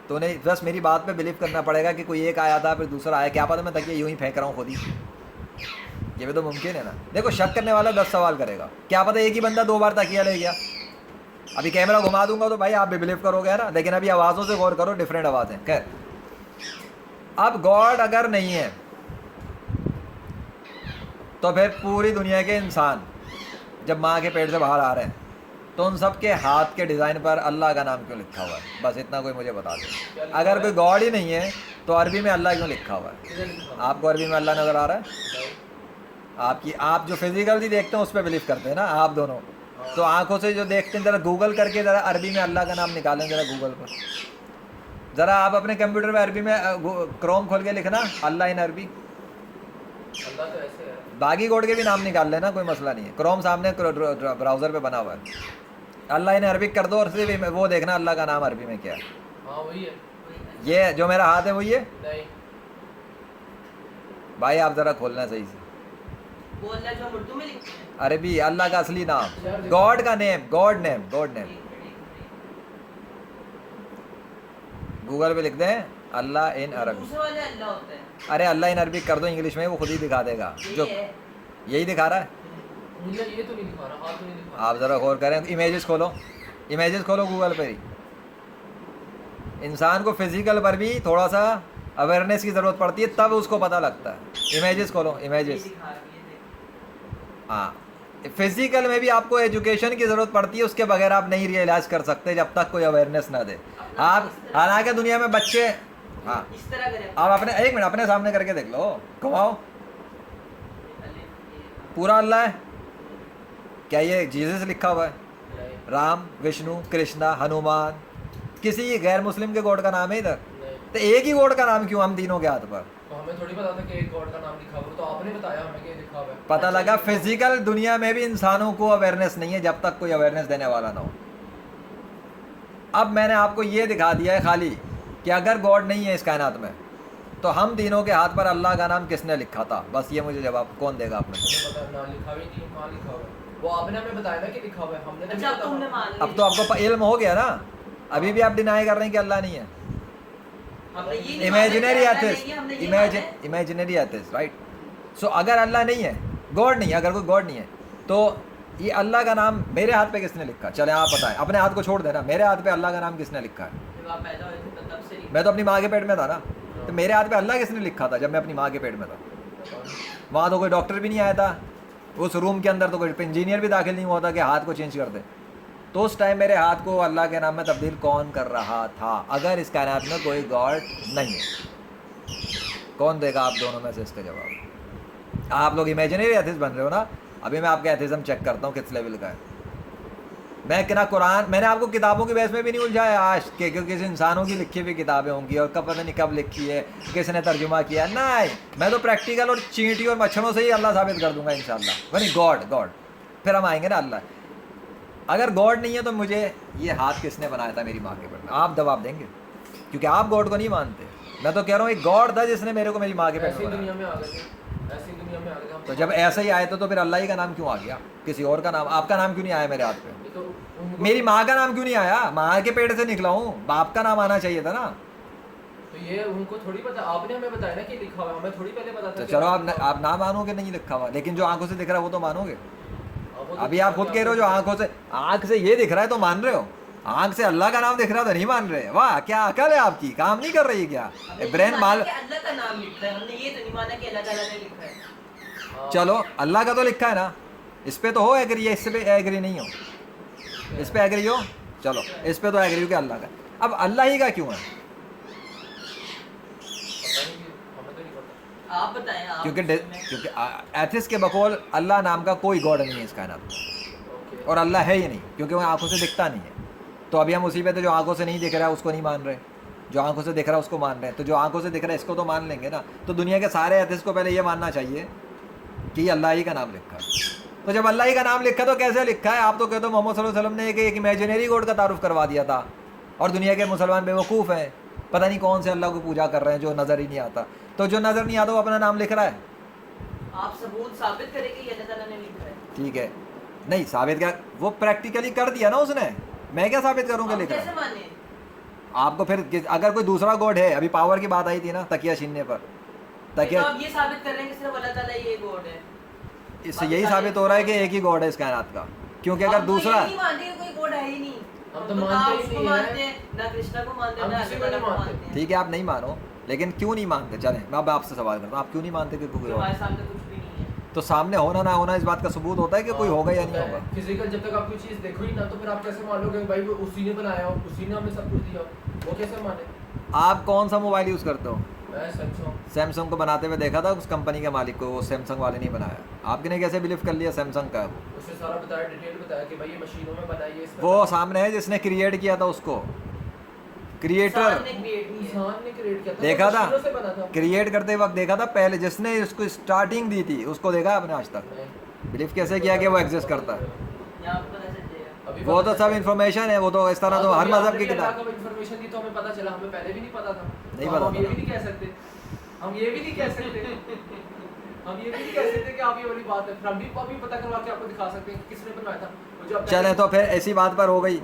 तो नहीं, बस मेरी बात पे बिलीव करना पड़ेगा कि कोई एक आया था फिर दूसरा आया। क्या पता मैं तकिया यूं ही फेंक रहा हूँ खुद ही, ये भी तो मुमकिन है ना। देखो, शक करने वाला 10 सवाल करेगा। क्या पता एक ही बंदा 2 बार तकिया ले गया। अभी कैमरा घुमा दूंगा तो भाई आप भी बिलीव करोगे ना, लेकिन अभी आवाज़ों से गौर करो, डिफरेंट आवाज़ें। खैर, अब गॉड अगर नहीं है तो फिर पूरी दुनिया के इंसान जब माँ के पेट से बाहर आ रहे हैं तो उन सब के हाथ के डिज़ाइन पर अल्लाह का नाम क्यों लिखा हुआ है? बस इतना कोई मुझे बता दो। अगर कोई गॉड ही नहीं है तो अरबी में अल्लाह क्यों लिखा हुआ है? किधर लिखा? आपको अरबी में अल्लाह नज़र आ रहा है? आप जो फिजिकली देखते हैं उस पर बिलीव करते हैं ना आप दोनों, तो आंखों से जो देखते हैं, ज़रा गूगल करके ज़रा अरबी में अल्लाह का नाम निकालें ज़रा गूगल पर। ज़रा आप अपने कंप्यूटर में अरबी में क्रोम खोल के लिखना अल्लाह इन अरबी, अल्लाह तो ऐसे है। बागी गोड के भी नाम निकाल लेना, कोई मसला नहीं है। क्रोम सामने ब्राउज़र पे बना हुआ है, अल्लाह इन अरबिक कर दो और सिर्फ वो देखना अल्लाह का नाम अरबी में क्या है। हाँ वही है। ये जो मेरा हाथ है वो ये नहीं, भाई आप ज़रा खोलना सही से। बोल रहा है जो हम उर्दू में लिखते हैं। अरबी अल्लाह का असली नाम, गॉड का name, God name, God name. Google पे लिख दें अल्लाह इन अरबी। दूसरे वाले अल्लाह होता है। अरे अल्लाह इन अरबी कर दो इंग्लिश में, वो खुद ही दिखा देगा। जो यही है। यही दिखा रहा है। मुझे ये तो नहीं दिखा रहा, हाथ तो नहीं दिखा आप ज़रा गौर करें, इमेजेस खोलो, इमेजेस खोलो गूगल पर ही। इंसान को फिजिकल पर भी थोड़ा सा अवेयरनेस की ज़रूरत पड़ती है, तब उसको पता लगता है। इमेजेस खोलो, ये इमेजेस। दिखा रहा है, ये देख। हाँ, फिजिकल में भी आपको एजुकेशन की ज़रूरत पड़ती है, उसके बगैर आप नहीं रियलाइज़ कर सकते जब तक कोई अवेयरनेस ना दे आप। हालांकि दुनिया में बच्चे, हाँ, इस तरह करें। आप अपने एक मिनट अपने सामने करके देख लो, घुमाओ, पूरा अल्लाह है क्या? ये जीसस लिखा हुआ है, नहीं, राम, विष्णु, कृष्णा, हनुमान, किसी गैर मुस्लिम के गॉड का नाम है इधर? नहीं। तो एक ही गॉड का नाम क्यों हम तीनों के हाथ पर? तो हमें थोड़ी पता था कि एक गॉड का नाम लिखा हुआ है, तो आपने बताया हमें कि ये लिखा हुआ है। पता लगा फिजिकल दुनिया में भी इंसानों को अवेयरनेस नहीं है जब तक कोई अवेयरनेस देने वाला ना हो। अब मैंने आपको ये दिखा दिया है खाली कि अगर गॉड नहीं है इस कायनात में, तो हम तीनों के हाथ पर अल्लाह का नाम किसने लिखा था? बस ये मुझे जवाब कौन देगा आपने? हमें पता ना लिखा हुआ ही नहीं, कहाँ लिखा हुआ है? वो आपने हमें बताया ना कि लिखा हुआ है, हमने तो अच्छा नहीं अब तुमने पता। मान अब तो आपको इल्म हो गया ना, अभी भी आप डिनाई कर रहे हैं कि अल्लाह नहीं है। हमने ये नहीं इमेजिनरी माना कि एथिस्ट, अल्लाह नहीं है, हमने ये माना है। Imaginary atheist, right? सो अगर अल्लाह नहीं है, गॉड नहीं है, अगर कोई गॉड नहीं है, तो ये अल्लाह का नाम मेरे हाथ पे किसने लिखा? चले आप बताएं, अपने हाथ को छोड़ देना, मेरे हाथ पे अल्लाह का नाम किसने लिखा है? जब आप पैदा हुए थे तो तब से नहीं। मैं तो अपनी माँ के पेट में था ना, तो मेरे हाथ पे अल्लाह किसने लिखा था जब मैं अपनी माँ के पेट में था? वहाँ तो कोई डॉक्टर भी नहीं आया था, उस रूम के अंदर तो कोई इंजीनियर भी दाखिल नहीं हुआ था कि हाथ को चेंज कर दे। तो उस टाइम मेरे हाथ को अल्लाह के नाम में तब्दील कौन कर रहा था? अगर इस कायनात में कोई गॉड नहीं है, कौन देगा आप दोनों में से इसका जवाब? आप लोग इमेजिनरी एथिस्ट बन रहे हो ना। अभी मैं आपका एथिज्म चेक करता हूँ किस लेवल का है। मैं कि ना कुरान, मैंने आपको किताबों की बहस में भी नहीं उलझाया आज के, क्योंकि किसी इंसानों की लिखी हुई किताबें होंगी और कब पता नहीं कब लिखी है, किसने तर्जुमा किया। नहीं, मैं तो प्रैक्टिकल और चींटी और मच्छरों से ही अल्लाह साबित कर दूंगा इंशाल्लाह। वही गॉड, गॉड, फिर हम आएंगे ना अल्लाह। अगर गॉड नहीं है तो मुझे ये हाथ किसने बनाया था मेरी माँ के पेट में? आप जवाब देंगे, क्योंकि आप गॉड को नहीं मानते। मैं तो कह रहा हूँ एक गॉड था जिसने मेरे को मेरी माँ के पेट ऐसी में दुनिया बनाया। में आ गए थे, ऐसी दुनिया में आ गए थे हम। तो जब ऐसे ही आए तो फिर अल्लाह ही का नाम क्यों आ गया? किसी और का नाम, आपका नाम क्यों नहीं आया मेरे हाथ पे? ये तो उनको- मेरी माँ का नाम क्यों नहीं आया? माँ के पेट से निकला हूँ, बाप का नाम आना चाहिए था ना। तो ये उनको थोड़ी पता, आपने हमें बताया ना कि लिखा हुआ है, हमें थोड़ी पहले पता था तो कि चलो लिखा हुआ है। आप ना मानोगे नहीं लिखा हुआ, लेकिन जो आंखों से दिख रहा है वो तो मानोगे। अब वो तो अभी आप खुद कह रहे हो जो आंखों से, आंख से ये दिख रहा है तो मान रहे हो, आंख से अल्लाह का नाम दिख रहा है तो नहीं मान रहे। वाह, क्या अकल है आपकी, काम नहीं कर रही है क्या? हमने ये ब्रेन माना माल। कि अल्लाह का नाम लिखा है, हमने ये तो नहीं माना कि अल्लाह ताला ने लिखा है। हाँ। चलो अल्लाह का तो लिखा है ना, इस पे तो हो एग्री, इस पे एग्री नहीं हो, इस पे एग्री हो, चलो इस पे तो एग्री हो कि अल्लाह का। अब अल्लाह ही का क्यों है? पता नहीं, हमें तो नहीं पता। आप बताएं आप। क्योंकि इसमें- क्योंकि एथिस के बकौल अल्लाह नाम का कोई गॉड नहीं है इस कायनात में, ओके। और अल्लाह है ही नहीं, क्योंकि वो आंखों से दिखता नहीं है। तो अभी हम उसी पे तो जो आंखों से नहीं दिख रहा है उसको नहीं मान रहे, जो आंखों से दिख रहा है उसको मान रहे हैं। तो जो आंखों से दिख रहा है इसको तो मान लेंगे ना। तो दुनिया के सारे एथिस को पहले ये मानना चाहिए कि अल्लाह ही का नाम लिखा है। तो जब अल्लाह ही का नाम लिखा तो कैसे लिखा है? आप तो कहते हो मोहम्मद सल्लल्लाहु अलैहि वसल्लम ने एक इमेजिनरी गॉड का तारुफ करवा दिया था, और दुनिया के मुसलमान बेवकूफ़ हैं, पता नहीं कौन से अल्लाह को पूजा कर रहे हैं जो नज़र ही नहीं आता। तो जो नज़र नहीं आता वो अपना नाम लिख रहा है। आप सबूत साबित करें कि अल्लाह ताला ने लिखा है। ठीक है, नहीं साबित क्या, वो प्रैक्टिकली कर दिया ना उसने, मैं क्या साबित करूँगा आप लिख रहा कैसे है? माने? आपको फिर अगर कोई दूसरा गॉड है, अभी पावर की बात आई थी ना तकिया छीनने पर, तो तकिया, आप ये साबित कर रहे हैं कि सिर्फ अल्लाह ताला ये गॉड है। इससे यही साबित हो रहा है कि एक ही गॉड है इस कायनात का। क्योंकि अगर हम तो दूसरा, ये नहीं मानते कि कोई गॉड है ही नहीं। हम तो ना मानते ही उसको नहीं है। मानते हैं, ना कृष्णा को मानते हैं, हम ना किसी अल्लाह को ताला नहीं को मानते। मानते हैं। ठीक है आप नहीं मानो, लेकिन क्यों नहीं मानते? चलें मैं अब आपसे सवाल करता हूँ, आप क्यों नहीं मानते कि कोई क्योंकि और? हमारे सामने कुछ भी नहीं है। तो सामने होना ना होना इस बात का सबूत होता है कि कोई होगा या नहीं होगा? फिजिकल जब तक आप कोई चीज देखो ही ना, तो फिर आप कैसे मान लोगे भाई वो उसी ने बनाया हो, उसी ने हमें सब कुछ दिया हो? वो कैसे माने? आप कौन सा मोबाइल यूज़ करते हो? मैं सैमसंग। सैमसंग को बनाते हुए देखा था उस कंपनी के मालिक को, वो सैमसंग वाले नहीं बनाया। आपने कैसे बिलीव कर लिया सैमसंग का? उससे सारा बताया, डिटेल बताया कि भाई ये मशीनों में बनाई है, इसमें वो बनाई है। सामने है जिसने क्रिएट किया था उसको, क्रिएटर इंसान ने create किया है। इंसान ने क्रिएट किया था, देखा वो था? मशीनों से बना था। क्रिएट करते वक्त देखा था, पहले जिसने इसको स्टार्टिंग दी थी उसको देखा आपने आज तक? नहीं। बिलीव कैसे किया कि वो एग्जिस्ट करता है? यहाँ आपको पता चल जाएगा। अभी वो पता तो सब चला। इन्फॉर्मेशन है, वो तो इस तरह तो हर मजहब की किताब। इन्फॉर्मेशन दी तो हमें पता चला, हमें पहले भी नहीं पता था। नहीं तो पता हम था ये ना। भी नहीं कह सकते, हम ये भी नहीं कह सकते। हम ये भी नहीं कह सकते कि आप ये वाली बात है, फिर हम भी अभी पता करवा के आपको दिखा सकते हैं कि किसने बनवाया था। और जो आप चले तो फिर ऐसी बात पर हो गई,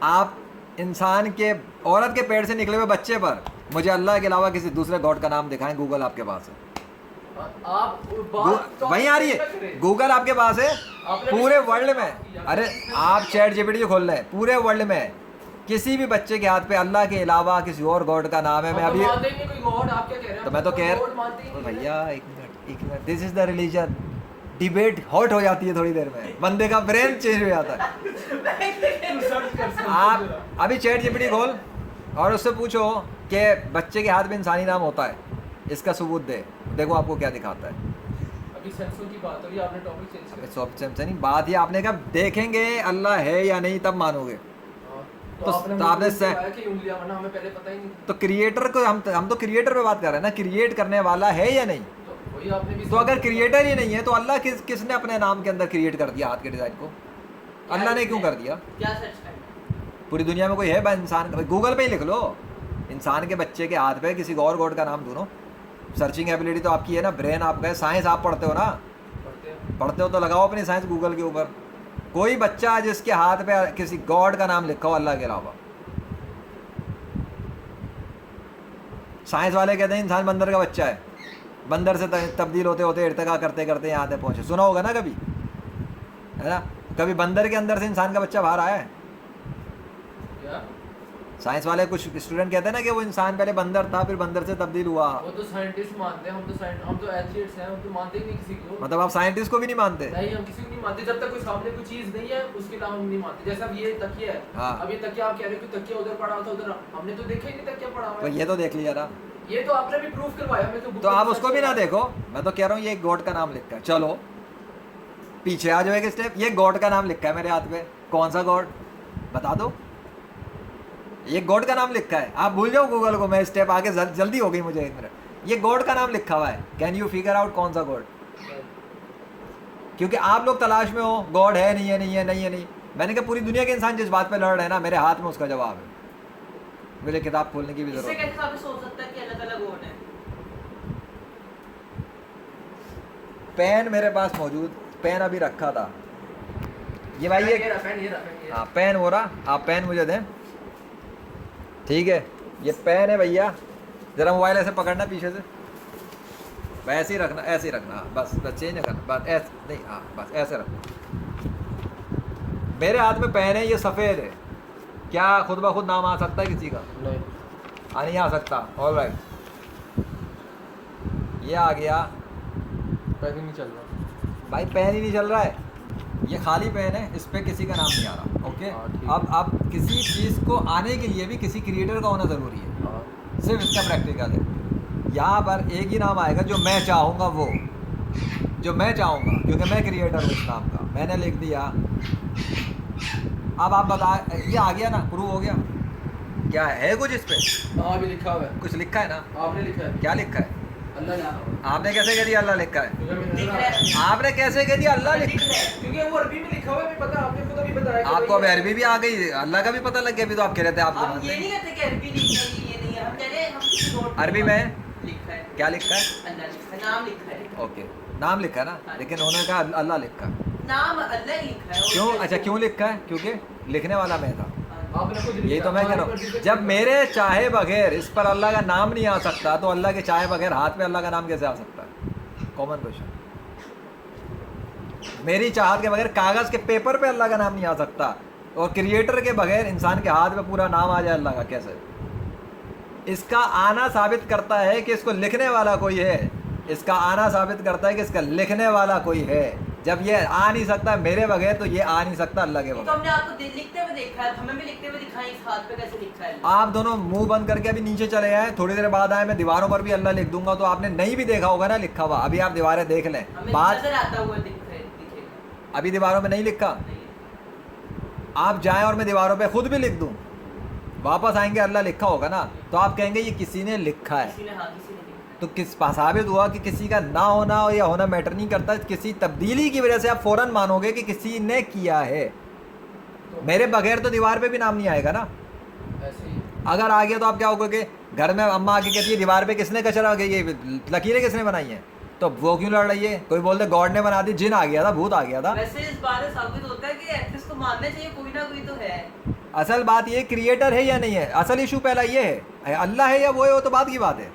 आप इंसान के औरत के पेट से निकले हुए बच्चे पर मुझे अल्लाह के अलावा किसी दूसरे गॉड का नाम दिखाएं, गूगल आपके पास है, आप बात तो वहीं आ रही है, गूगल आपके पास है पूरे वर्ल्ड में। अरे आप चैट जीपीटी खोल लें, पूरे वर्ल्ड में किसी भी बच्चे के हाथ पे अल्लाह के अलावा किसी और गॉड का नाम है। मैं अभी मानते ही नहीं कोई गॉड, आप क्या कह रहे हैं? तो मैं तो कह गॉड मानते ही नहीं हैं। भैया एक minute, this is the religion. Debate hot हो जाती है थोड़ी देर में, बंदे का ब्रेन चेंज हो जाता है। तू सर्च कर सकते हो आप जरा। अभी चैट जीपीटी खोल और उससे पूछो कि बच्चे के हाथ में इंसानी नाम होता है, इसका सबूत दे, देखो आपको क्या दिखाता है। अभी सेंसर की बात हो रही है, आपने टॉपिक चेंज अबे किया। सब नहीं बात, ही आपने कहा देखेंगे अल्लाह है या नहीं तब मानोगे। हाँ, तो आपने आपने मुझे से- बताया कि उंगलियां, वरना हमें पहले पता ही नहीं। तो क्रिएटर को हम तो क्रिएटर पे बात कर रहे हैं ना, क्रिएट करने वाला है या नहीं। तो वही आपने भी तो अगर क्रिएटर ही नहीं है तो अल्लाह किसने अपने नाम के अंदर क्रिएट कर दिया हाथ के डिजाइन को? अल्लाह ने क्यों कर दिया? क्या सर्च करना? पूरी दुनिया में कोई है इंसान का? गूगल पे ही लिख लो इंसान के बच्चे के हाथ पे किसी और गॉड का नाम ढूंढो। सर्चिंग एबिलिटी तो आपकी है ना, ब्रेन आपका है, साइंस आप पढ़ते हो ना, पढ़ते हैं। पढ़ते हो तो लगाओ अपनी साइंस गूगल के ऊपर। कोई बच्चा जिसके हाथ पे किसी गॉड का नाम लिखा हो अल्लाह के अलावा, साइंस वाले कहते हैं इंसान बंदर का बच्चा है, बंदर से तब्दील होते होते इर्तिका करते करते यहाँ तक पहुँचे। सुना होगा ना कभी, है ना? कभी बंदर के अंदर से इंसान का बच्चा बाहर आया है? क्या? साइंस वाले कुछ स्टूडेंट कहते हैं ना कि वो इंसान पहले बंदर था फिर बंदर से तब्दील हुआ। वो तो साइंटिस्ट मानते हैं, हम तो एथलीट्स हैं, हम तो मानते ही नहीं किसी को। मतलब आप साइंटिस्ट को भी नहीं मानते? नहीं, हम किसी को नहीं मानते जब तक कोई सामने कोई चीज नहीं है, उसके अलावा हम नहीं मानते। जैसे अब ये तकिया है, हाँ। अब ये तकिया आप कह रहे हो कि तकिया उधर पड़ा हुआ था, उधर हमने तो देखा ही नहीं तकिया पड़ा हुआ तो है। ये तो देख लिया ना, ये तो आपने भी प्रूफ करवाया हमें, तो आप उसको भी ना देखो। मैं तो कह रहा हूँ ये गॉड का नाम लिखा है, चलो पीछे आ जाओ एक स्टेप। ये गॉड का नाम लिखा है मेरे हाथ पे, कौन सा गॉड बता दो? ये गॉड का नाम लिखा है, आप भूल जाओ गूगल को, मैं स्टेप आगे जल्दी हो गई मुझे 1 मिनट। ये गॉड का नाम लिखा हुआ है, कैन यू फिगर आउट कौन सा गॉड? क्योंकि आप लोग तलाश में हो गॉड है नहीं है नहीं है नहीं है नहीं। मैंने कहा पूरी दुनिया के इंसान जिस बात पे लड़ रहे हैं ना, मेरे हाथ में उसका जवाब है, मुझे किताब खोलने की भी इससे जरूरत है। कैसे आप सोच सकते हैं कि अलग अलग गॉड है? पेन मेरे पास मौजूद, पेन अभी रखा था ये भाई, ये ये हाँ पेन हो रहा, आप पेन मुझे दें, ठीक है? ये पेन है भैया, जरा मोबाइल ऐसे पकड़ना पीछे से, ऐसे ही रखना, ऐसे ही रखना, हाँ, बस चेंज करना, बस ऐसे नहीं, हाँ बस ऐसे रखो। मेरे हाथ में पेन है, ये सफ़ेद है, क्या खुद ब खुद नाम आ सकता है किसी का? नहीं, नहीं आ सकता। ऑल राइट, ये आ गया पैसे नहीं चल रहा भाई, पेन ही नहीं चल रहा है, ये खाली पेन है, इस पे किसी का नाम नहीं आ रहा। ओके, हाँ, ठीक। अब किसी चीज़ को आने के लिए भी किसी क्रिएटर का होना ज़रूरी है, हाँ। सिर्फ इसका प्रैक्टिकल है। यहाँ पर एक ही नाम आएगा जो मैं चाहूँगा, वो जो मैं चाहूँगा, क्योंकि मैं क्रिएटर हूँ इस नाम का, मैंने लिख दिया। अब आप बता, ये आ गया ना, प्रूव हो गया? क्या है कुछ इस पे? हाँ, अभी लिखा हुआ है, कुछ लिखा है ना? आपने लिखा है, क्या लिखा है? अल्लाह लिखा हुआ है। आपने कैसे कह दिया अल्लाह लिखा है? क्योंकि हमें लिख नजर आ रहा रहा है। है। आपने कैसे कह दिया अल्लाह लिखा है? क्योंकि वो अरबी में लिखा हुआ है, हमें पता, आपने खुद अभी बताया कि आपको अब भाई- अरबी भी आ गई, अल्लाह का भी पता लग गया, अभी तो आप कह रहे थे आपको हम मानते ये हैं। नहीं कहते कि अरबी लिखा है, ये नहीं है, हम कह रहे हैं हम किसी नोट अरबी में लिखा है, क्या लिखा है? अल्लाह लिखा है, नाम लिखा है, ओके, नाम लिखा है ना, लेकिन उन्होंने कहा अल्लाह लिखा है। नाम अल्लाह ही लिखा है। और क्यों? कैसे- अच्छा क्यों लिखा है? क्योंकि लिखने वाला मैं था। आपने खुद यही लिखा, तो मैं कह रहा हमारी हूँ, मर्जी जब से- मेरे चाहे बगैर इस पर अल्लाह का नाम नहीं आ सकता, तो अल्लाह के चाहे बगैर हाथ में अल्लाह का नाम कैसे आ सकता है? Common question. मेरी चाहत के बगैर कागज़ के पेपर पे अल्लाह का नाम नहीं आ सकता, और क्रिएटर के बगैर इंसान के हाथ में पूरा नाम आ जाए अल्लाह का, कैसे? इसका आना साबित करता है कि इसको लिखने वाला कोई है, इसका आना साबित करता है कि इसका लिखने वाला कोई है। जब ये आ नहीं सकता मेरे बगैर, तो ये आ नहीं सकता अल्लाह के ये तो बगैर। हमने आपको लिखते हुए देखा है, हमें भी लिखते हुए दिखाई, इस हाथ पे कैसे लिखा है? आप दोनों मुंह बंद करके अभी नीचे चले आए, थोड़ी देर बाद आए, मैं दीवारों पर भी अल्लाह लिख दूंगा, तो आपने नहीं भी देखा होगा ना लिखा हुआ। अभी आप दीवारें देख लें, हमें बात नजर आता हुआ दिखेगा। अभी दीवारों में नहीं लिखा, नहीं, आप जाएं और मैं दीवारों पे खुद भी लिख दूं, वापस आएंगे अल्लाह लिखा होगा ना, तो आप कहेंगे ये किसी ने लिखा है। किसी ने, हाँ किसी ने लिखा है। तो किस साबित हुआ कि किसी का ना होना या होना मैटर नहीं करता, किसी तब्दीली की वजह से आप फौरन मानोगे कि किसी ने किया है। तो मेरे बगैर तो दीवार पे भी नाम नहीं आएगा ना। ऐसे ही अगर आ गया तो आप क्या होगे कि घर में अम्मा आके कहती है दीवार पे किसने कचरा, ये लकीरें किसने बनाई हैं, तो वो क्यों लड़ रही है? कोई बोलते गॉड ने बना दी, जिन आ गया था, भूत आ गया था। वैसे इस बात से साबित होता है कि एथिस्ट को मानना चाहिए, कोई ना कोई तो है। असल बात ये क्रिएटर है या नहीं है, असल इशू पहला ये है अल्लाह है या वो है, वो तो बात की बात है।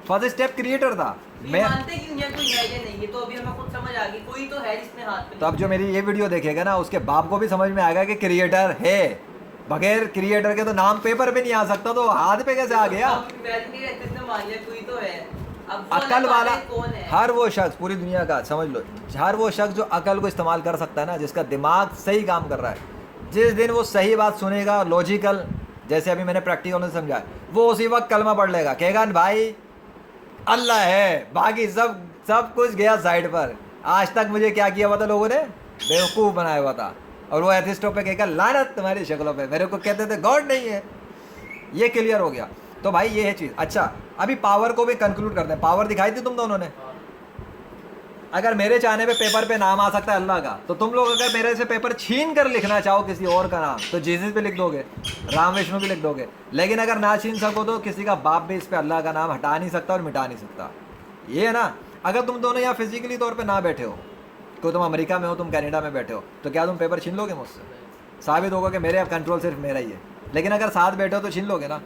फर्स्ट स्टेप क्रिएटर था। मैं मानते क्यों नहीं है कोई है या नहीं, ये तो अभी हमें खुद समझ आ गई, कोई तो है जिसने हाथ में। तो अब जो मेरी ये वीडियो देखेगा ना, उसके बाप को भी समझ में आएगा कि क्रिएटर है। बगैर क्रिएटर के तो नाम पेपर पे नहीं आ सकता, तो हाथ पे कैसे आ गया? कोई तो है। अब अकल वाला कौन है? हर वो शख्स पूरी दुनिया का, समझ लो, हर वो शख्स जो अकल को इस्तेमाल कर सकता है ना, जिसका दिमाग सही काम कर रहा है, जिस दिन वो सही बात सुनेगा लॉजिकल, जैसे अभी मैंने प्रैक्टिकल में समझा, वो उसी वक्त कलमा पढ़ लेगा, कहेगा भाई अल्लाह है, बाकी सब कुछ गया साइड पर। आज तक मुझे क्या किया हुआ था लोगों ने, बेवकूफ़ बनाया हुआ था। और वो एथिस्टों पे कहेगा लानत तुम्हारी शक्लों पे, मेरे को कहते थे गॉड नहीं है। ये क्लियर हो गया। तो भाई ये है चीज़। अच्छा, अभी पावर को भी कंक्लूड करते हैं। पावर दिखाई थी तुम दोनों ने। अगर मेरे चाहने पे पेपर पे नाम आ सकता है अल्लाह का, तो तुम लोग अगर मेरे से पेपर छीन कर लिखना चाहो किसी और का नाम, तो जीसस पे लिख दोगे, राम विष्णु भी लिख दोगे। लेकिन अगर ना छीन सको तो किसी का बाप भी इस पे अल्लाह का नाम हटा नहीं सकता और मिटा नहीं सकता। ये है ना। अगर तुम दोनों यहाँ फिजिकली तौर पर ना बैठे हो, कोई तुम अमेरिका में हो, तुम कनाडा में बैठे हो, तो क्या तुम पेपर छीन लोगे मुझसे? साबित होगा कि मेरे कंट्रोल सिर्फ मेरा ही है। लेकिन अगर साथ बैठे हो तो छीन लोगे ना।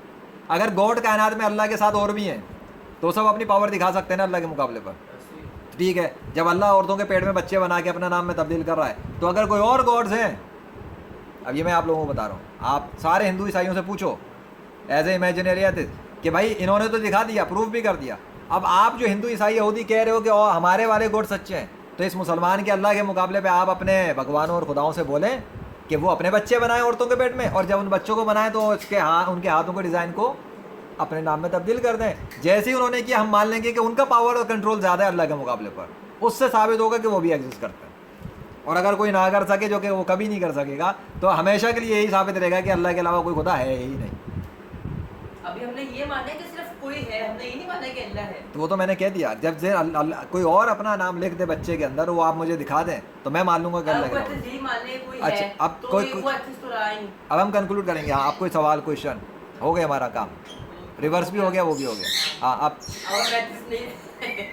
अगर गॉड कायनात में अल्लाह के साथ और भी हैं, तो सब अपनी पावर दिखा सकते हैं ना अल्लाह के मुकाबले पर। ठीक है, जब अल्लाह औरतों के पेट में बच्चे बना के अपना नाम में तब्दील कर रहा है, तो अगर कोई और गॉड्स हैं, अब ये मैं आप लोगों को बता रहा हूँ, आप सारे हिंदू ईसाइयों से पूछो एज ए इमेजिनरी एथिस्ट कि भाई इन्होंने तो दिखा दिया, प्रूफ भी कर दिया। अब आप जो हिंदू ईसाई यहूदी कह रहे हो कि हमारे वाले गॉड सच्चे हैं, तो इस मुसलमान के अल्लाह के मुकाबले पे आप अपने भगवानों और खुदाओं से बोलें कि वो अपने बच्चे बनाएं औरतों के पेट में, और जब उन बच्चों को बनाएं तो उनके हाथों के डिज़ाइन को अपने नाम में तब्दील कर दें। जैसे ही उन्होंने किया, हम मान लेंगे कि उनका पावर और कंट्रोल ज़्यादा है अल्लाह के मुकाबले पर। उससे साबित होगा कि वो भी एग्जिस्ट करते हैं। और अगर कोई ना कर सके, जो कि वो कभी नहीं कर सकेगा, तो हमेशा के लिए यही साबित रहेगा कि अल्लाह के अलावा कोई खुदा है ही नहीं। अभी हमने ये माना है कि सिर्फ कोई है, हमने ये नहीं माना कि अल्लाह है। तो वो तो मैंने कह दिया, जब से कोई और अपना नाम लिख दे बच्चे के अंदर, वो आप मुझे दिखा दें, तो मैं मान लूंगा कि अल्लाह के अलावा। अच्छा, अब अब हम कंक्लूड करेंगे। हाँ, आप कोई सवाल, क्वेश्चन, हो गया हमारा काम, रिवर्स भी हो गया, वो भी हो गया। हाँ, अब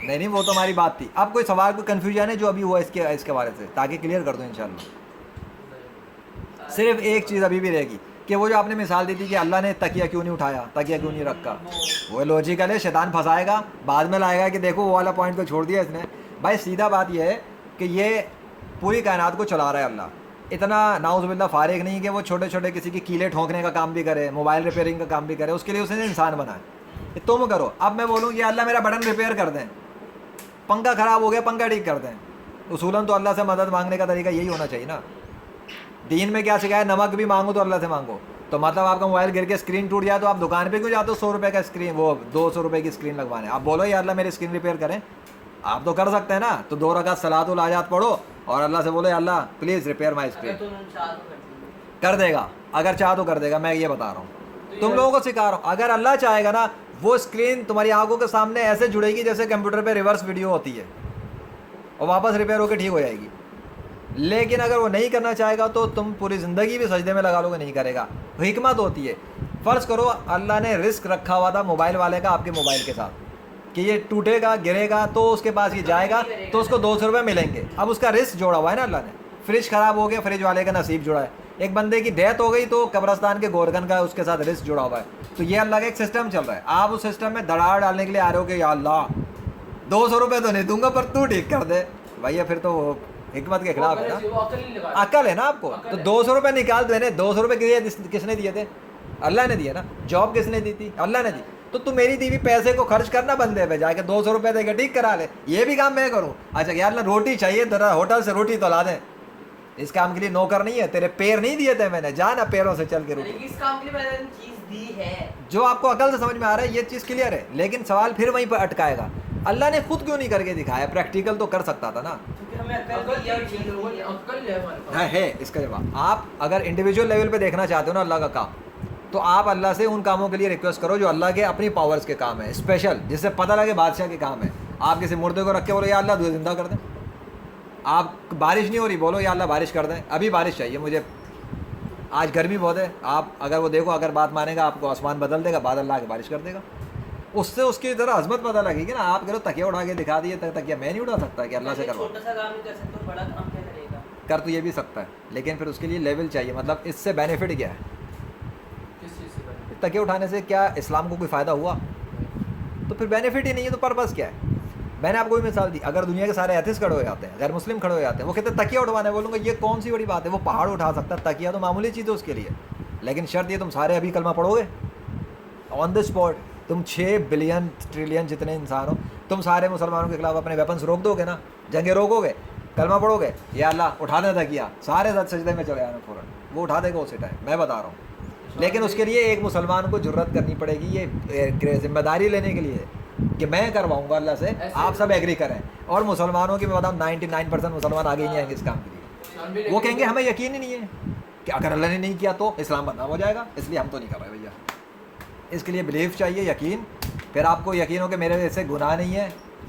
नहीं, वो तो हमारी बात थी। अब कोई सवाल, कोई कन्फ्यूजन है जो अभी हुआ इसके बारे से, ताकि क्लियर कर दूँ इंशाल्लाह। सिर्फ एक चीज़ अभी भी रहेगी कि वो जो आपने मिसाल दी थी कि अल्लाह ने तकिया क्यों नहीं उठाया, तकिया क्यों नहीं रखा, वो लॉजिकल है। शैतान फंसाएगा, बाद में लाएगा कि देखो वो वाला पॉइंट को छोड़ दिया इसने। भाई सीधा बात ये है कि ये पूरी कायनात को चला रहा है अल्लाह। इतना नाउज़ुबिल्लाह फारिग नहीं कि वो छोटे छोटे किसी की कीले ठोंकने का काम भी करे, मोबाइल रिपेयरिंग का काम भी करे, उसके लिए उसने इंसान बनाया। तुम करो। अब मैं बोलूँ कि अल्लाह मेरा बटन रिपेयर कर दें, पंखा ख़राब हो गया, पंखा ठीक कर दें, उसूलन तो अल्लाह से मदद मांगने का तरीका यही होना चाहिए ना। दीन में क्या सिखाया, नमक भी मांगो तो अल्लाह से मांगो। तो मतलब आपका मोबाइल गिर के स्क्रीन टूट जाए तो आप दुकान पे क्यों जाते हो 100 रुपये का स्क्रीन, वो 200 रुपये की स्क्रीन लगवाने? आप बोलो या अल्लाह मेरी स्क्रीन रिपेयर करें, आप तो कर सकते हैं ना। तो 2 रकात सलातुल हाजात पढ़ो और अल्लाह से बोलो अल्लाह प्लीज़ रिपेयर माई स्क्रीन। कर देगा, अगर चाह तो कर देगा। मैं ये बता रहा हूँ, तुम लोगों को सिखा रहा हूँ। अगर अल्लाह चाहेगा ना, वो स्क्रीन तुम्हारी आंखों के सामने ऐसे जुड़ेगी जैसे कंप्यूटर पे रिवर्स वीडियो होती है, और वापस रिपेयर होकर ठीक हो जाएगी। लेकिन अगर वो नहीं करना चाहेगा तो तुम पूरी ज़िंदगी भी सजदे में लगा लोगे, नहीं करेगा। हिकमत होती है। फ़र्ज़ करो अल्लाह ने रिस्क रखा हुआ था मोबाइल वाले का आपके मोबाइल के साथ कि ये टूटेगा, गिरेगा, तो उसके पास ये जाएगा तो उसको 200 रुपये मिलेंगे। अब उसका रिस्क जोड़ा हुआ है ना अल्लाह ने। फ्रिज ख़राब हो गया, फ्रिज वाले का नसीब जुड़ा है। एक बंदे की डेथ हो गई तो कब्रस्तान के गोरगन का उसके साथ रिस्क जुड़ा हुआ है। तो ये अल्लाह का एक सिस्टम चल रहा है। आप उस सिस्टम में दरार डालने के लिए आ रहे हो कि या अल्लाह 200 रुपये तो नहीं दूंगा पर तू ठीक कर दे। भैया फिर तो हिकमत के खिलाफ है ना। अकल है ना आपको, तो 200 रुपये निकाल देने। 200 रुपये किसने दिए थे? अल्लाह ने दिए ना। जॉब किसने दी थी? अल्लाह ने दी। तो तू मेरी दी हुई पैसे को खर्च करना बंदे पे जाके 200 रुपये देके ठीक करा ले। ये भी काम मैं करूँ? अच्छा यार ना रोटी चाहिए, जरा होटल से रोटी तो ला दें। इस काम के लिए नौकर नहीं है, तेरे पैर नहीं दिए थे मैंने, जा ना पैरों से चल के रोटी। इस काम के लिए मैंने चीज दी है। जो आपको अकल से समझ में आ रहा है ये चीज़ क्लियर है, लेकिन सवाल फिर वहीं पर अटकाएगा, अल्लाह ने खुद क्यों नहीं करके दिखाया? प्रैक्टिकल तो कर सकता था ना। है इसका जवाब। आप अगर इंडिविजुअल लेवल पे देखना चाहते हो ना अल्लाह का काम, तो आप अल्लाह से उन कामों के लिए रिक्वेस्ट करो जो अल्लाह के अपनी पावर्स के काम है, स्पेशल, जिससे पता लगे बादशाह के काम है। आप किसी मुर्दे को रख के बोलो या अल्लाह तुझे जिंदा कर दें। आप बारिश नहीं हो रही, बोलो या अल्लाह बारिश कर दें, अभी बारिश चाहिए मुझे, आज गर्मी बहुत है। आप अगर वो देखो, अगर बात मानेगा आपको आसमान बदल देगा, बादल ला के बारिश कर देगा। उससे उसकी तरह अजमत पता लगेगी ना। आप करो तकिया उठा के दिखा दिए, तकिया मैं नहीं उठा सकता कि अल्लाह से करवा। छोटा सा काम नहीं कर सकते, बड़ा काम क्या करेगा? कर तो ये भी सकता है, लेकिन फिर उसके लिए लेवल चाहिए। मतलब इससे बेनिफिट क्या है? किस चीज़ से करें? तकिया उठाने से क्या इस्लाम को कोई फ़ायदा हुआ? तो फिर बेनिफिट ही नहीं है, तो पर्पज़ क्या है? मैंने आपको भी मिसाल दी, अगर दुनिया के सारे एथिस्ट खड़े हो जाते हैं, गैर मुस्लिम खड़े हो जाते हैं, वो कहते हैं तकिया उठवाने, बोलूँगा ये कौन सी बड़ी बात है? वो पहाड़ उठा सकता है, तकिया तो मामूली चीज़ है उसके लिए। लेकिन शर्त ये तुम सारे अभी कलमा पढ़ोगे ऑन द स्पॉट। तुम 6 बिलियन ट्रिलियन जितने इंसान हो, तुम सारे मुसलमानों के खिलाफ अपने वेपन्स रोक दोगे ना, जंगे रोकोगे, कलमा पढ़ोगे, या अल्लाह उठा देता किया, सारे साथ सजदे में चले आना फ़ौरन, वो उठा देगा उसी टाइम, मैं बता रहा हूँ। लेकिन उसके लिए एक मुसलमान को जुर्रत करनी पड़ेगी, ये जिम्मेदारी लेने के लिए कि मैं करवाऊँगा अल्लाह से, आप सब एग्री करें। और मुसलमानों की मैं बताऊँ 99% मुसलमान आगे ही नहीं आएंगे इस काम के लिए। वो कहेंगे हमें यकीन ही नहीं है कि अगर अल्लाह ने नहीं किया तो इस्लाम बदनाम हो जाएगा, इसलिए हम तो नहीं कर रहे भैया। इसके लिए बिलीफ चाहिए, यकीन। फिर आपको यकीन हो कि मेरे ऐसे गुनाह नहीं है।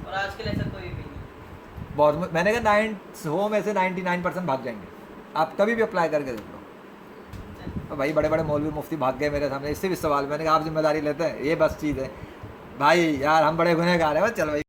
और आजकल ऐसा कोई भी नहीं। बहुत, मैंने कहा 100 में से 99% भाग जाएंगे। आप कभी भी अप्लाई करके देख लो। तो भाई बड़े बड़े मौलवी मुफ्ती भाग गए मेरे सामने इससे भी सवाल, मैंने कहा आप जिम्मेदारी लेते हैं, ये बस चीज़ है भाई, यार हम बड़े गुनहगार हैं, बस चल भाई।